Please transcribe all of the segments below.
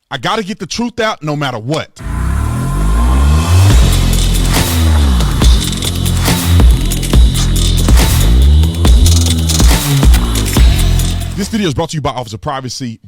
I got to get the truth out no matter what. This video is brought to you by Officer Privacy.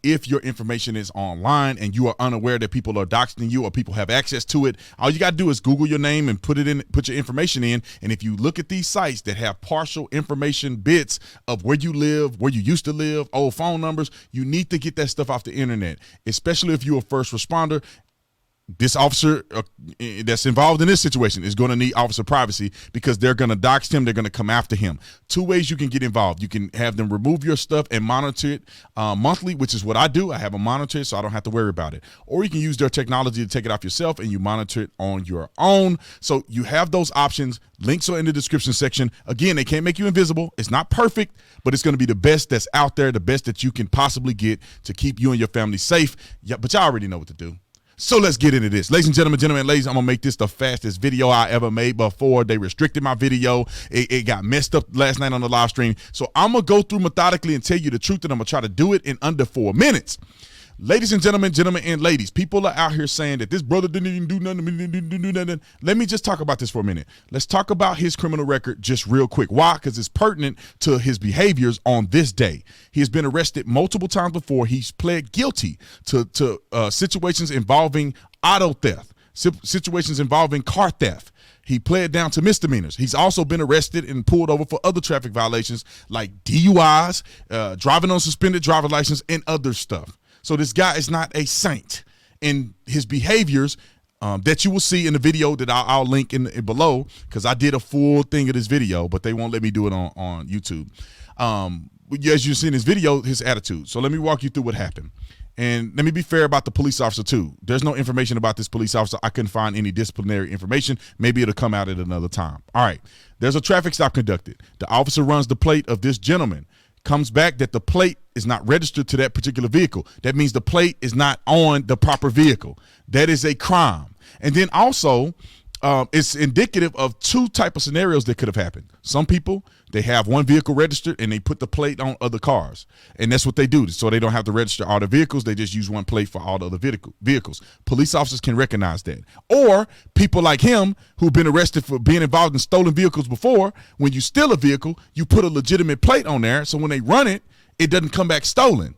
If your information is online and you are unaware that people are doxing you or people have access to it, all you got to do is Google your name and put your information in. And if you look at these sites that have partial information bits of where you live, where you used to live, old phone numbers, you need to get that stuff off the internet, especially if you're a first responder. This officer that's involved in this situation is going to need officer privacy because they're going to dox him. They're going to come after him. Two ways you can get involved. You can have them remove your stuff and monitor it monthly, which is what I do. I have them monitor it so I don't have to worry about it. Or you can use their technology to take it off yourself and you monitor it on your own. So you have those options. Links are in the description section. Again, they can't make you invisible. It's not perfect, but it's going to be the best that's out there, the best that you can possibly get to keep you and your family safe. Yeah, but y'all already know what to do. So let's get into this. Ladies and gentlemen, ladies, I'm going to make this the fastest video I ever made before. They restricted my video. It got messed up last night on the live stream. So I'm going to go through methodically and tell you the truth, and I'm going to try to do it in under 4 minutes. Ladies and gentlemen and ladies, people are out here saying that this brother didn't even do nothing. Let me just talk about this for a minute. Let's talk about his criminal record just real quick. Why? Because it's pertinent to his behaviors on this day. He has been arrested multiple times before. He's pled guilty to situations involving auto theft, situations involving car theft. He pled down to misdemeanors. He's also been arrested and pulled over for other traffic violations like DUIs, driving on suspended driver's license, and other stuff. So this guy is not a saint, and his behaviors that you will see in the video that I'll link in below, because I did a full thing of this video, but they won't let me do it on YouTube. As you see in this video, his attitude. So let me walk you through what happened. And let me be fair about the police officer too. There's no information about this police officer. I couldn't find any disciplinary information. Maybe it'll come out at another time. All right, there's a traffic stop conducted. The officer runs the plate of this gentleman. Comes back that the plate is not registered to that particular vehicle. That means the plate is not on the proper vehicle. That is a crime. And then also, it's indicative of two type of scenarios that could have happened. Some people, they have one vehicle registered and they put the plate on other cars. And that's what they do. So they don't have to register all the vehicles. They just use one plate for all the other vehicles. Police officers can recognize that. Or people like him who've been arrested for being involved in stolen vehicles before. When you steal a vehicle, you put a legitimate plate on there. So when they run it, it doesn't come back stolen.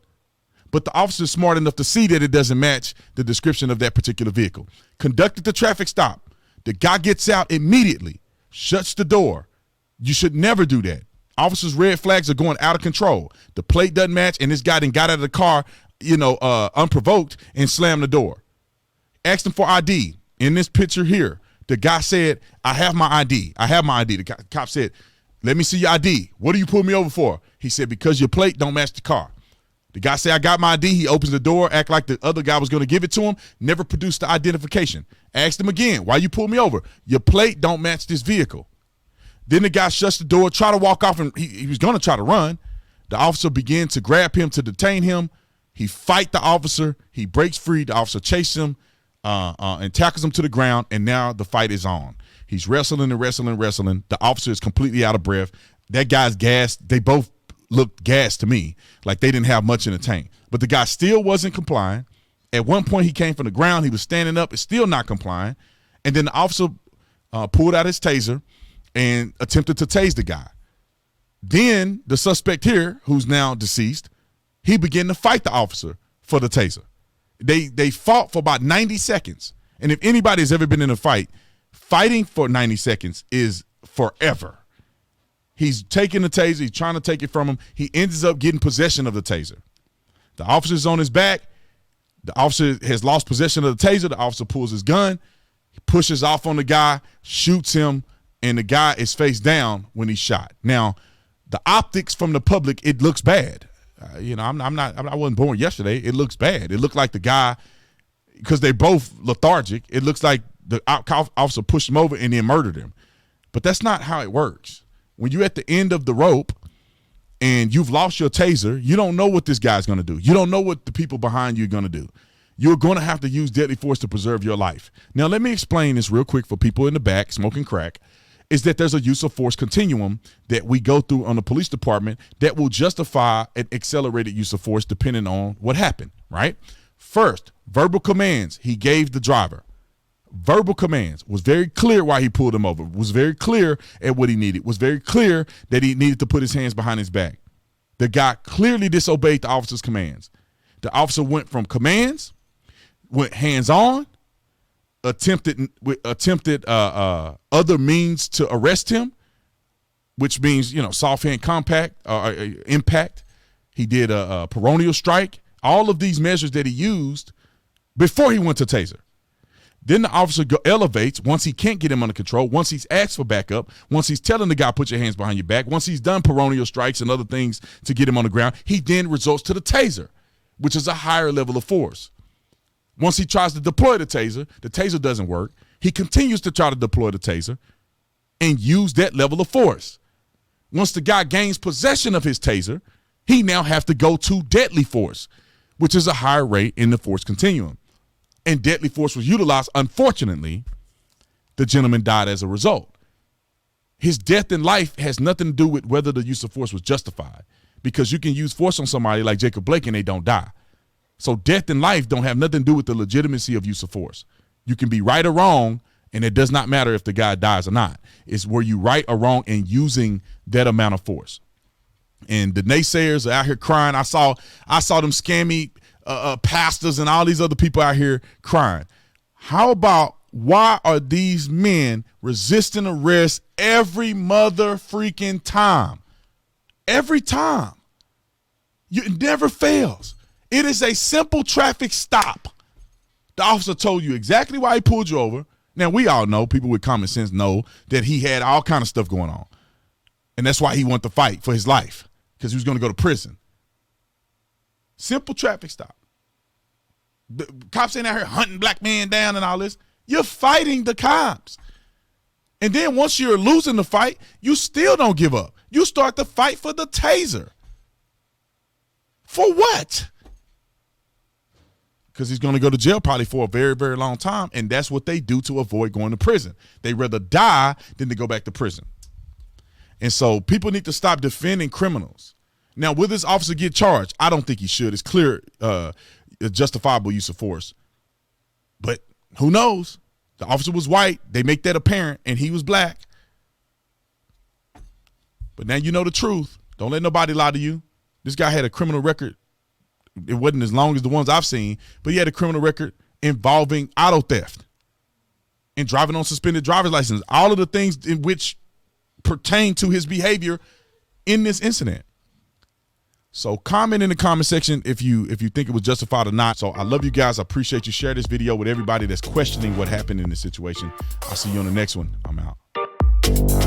But the officer is smart enough to see that it doesn't match the description of that particular vehicle. Conducted the traffic stop. The guy gets out immediately, shuts the door. You should never do that. Officers' red flags are going out of control. The plate doesn't match, and this guy then got out of the car, unprovoked and slammed the door. Asked him for ID. In this picture here, the guy said, I have my ID. The cop said, let me see your ID. What do you pull me over for? He said, because your plate don't match the car. The guy said, I got my ID. He opens the door, act like the other guy was going to give it to him, never produced the identification. Asked him again, why you pull me over? Your plate don't match this vehicle. Then the guy shuts the door, try to walk off, and he was going to try to run. The officer began to grab him to detain him. He fight the officer. He breaks free. The officer chases him and tackles him to the ground, and now the fight is on. He's wrestling. The officer is completely out of breath. That guy's gassed. They both looked gassed to me, like they didn't have much in the tank. But the guy still wasn't complying. At one point, he came from the ground. He was standing up. It's still not complying. And then the officer pulled out his taser and attempted to tase the guy. Then the suspect here, who's now deceased, he began to fight the officer for the taser. They fought for about 90 seconds. And if anybody has ever been in a fight, fighting for 90 seconds is forever. He's taking the taser. He's trying to take it from him. He ends up getting possession of the taser. The officer's on his back. The officer has lost possession of the taser. The officer pulls his gun. He pushes off on the guy, shoots him, and the guy is face down when he's shot. Now, the optics from the public, it looks bad. I wasn't born yesterday. It looks bad. It looked like the guy, because they're both lethargic, it looks like the officer pushed him over and then murdered him. But that's not how it works. When you're at the end of the rope and you've lost your taser, you don't know what this guy's going to do. You don't know what the people behind you are going to do. You're going to have to use deadly force to preserve your life. Now, let me explain this real quick for people in the back smoking crack, is that there's a use of force continuum that we go through on the police department that will justify an accelerated use of force depending on what happened, right? First, verbal commands he gave the driver. Verbal commands, was very clear why he pulled him over, was very clear at what he needed, was very clear that he needed to put his hands behind his back. The guy clearly disobeyed the officer's commands. The officer went from commands, went hands-on, attempted other means to arrest him, which means, soft hand impact. He did a peroneal strike, all of these measures that he used before he went to Taser. Then the officer elevates once he can't get him under control, once he's asked for backup, once he's telling the guy, put your hands behind your back, once he's done peroneal strikes and other things to get him on the ground, he then resorts to the Taser, which is a higher level of force. Once he tries to deploy the Taser doesn't work. He continues to try to deploy the Taser and use that level of force. Once the guy gains possession of his Taser, he now has to go to deadly force, which is a higher rate in the force continuum. And deadly force was utilized. Unfortunately, the gentleman died as a result. His death in life has nothing to do with whether the use of force was justified, because you can use force on somebody like Jacob Blake and they don't die. So death and life don't have nothing to do with the legitimacy of use of force. You can be right or wrong, and it does not matter if the guy dies or not. It's were you right or wrong in using that amount of force. And the naysayers are out here crying. I saw them scammy pastors and all these other people out here crying. How about, why are these men resisting arrest every mother freaking time? Every time. It never fails. It is a simple traffic stop. The officer told you exactly why he pulled you over. Now, we all know, people with common sense know that he had all kind of stuff going on. And that's why he wanted to fight for his life, because he was going to go to prison. Simple traffic stop. The cops ain't out here hunting black men down and all this. You're fighting the cops. And then once you're losing the fight, you still don't give up. You start to fight for the Taser. For what? Because he's going to go to jail probably for a very, very long time, and that's what they do to avoid going to prison. They rather die than to go back to prison. And so people need to stop defending criminals. Now, will this officer get charged? I don't think he should. It's clear justifiable use of force. But who knows? The officer was white. They make that apparent, and he was black. But now you know the truth. Don't let nobody lie to you. This guy had a criminal record. It wasn't as long as the ones I've seen, but he had a criminal record involving auto theft and driving on suspended driver's license. All of the things in which pertain to his behavior in this incident. So comment in the comment section if you think it was justified or not. So I love you guys. I appreciate you. Share this video with everybody that's questioning what happened in this situation. I'll see you on the next one. I'm out.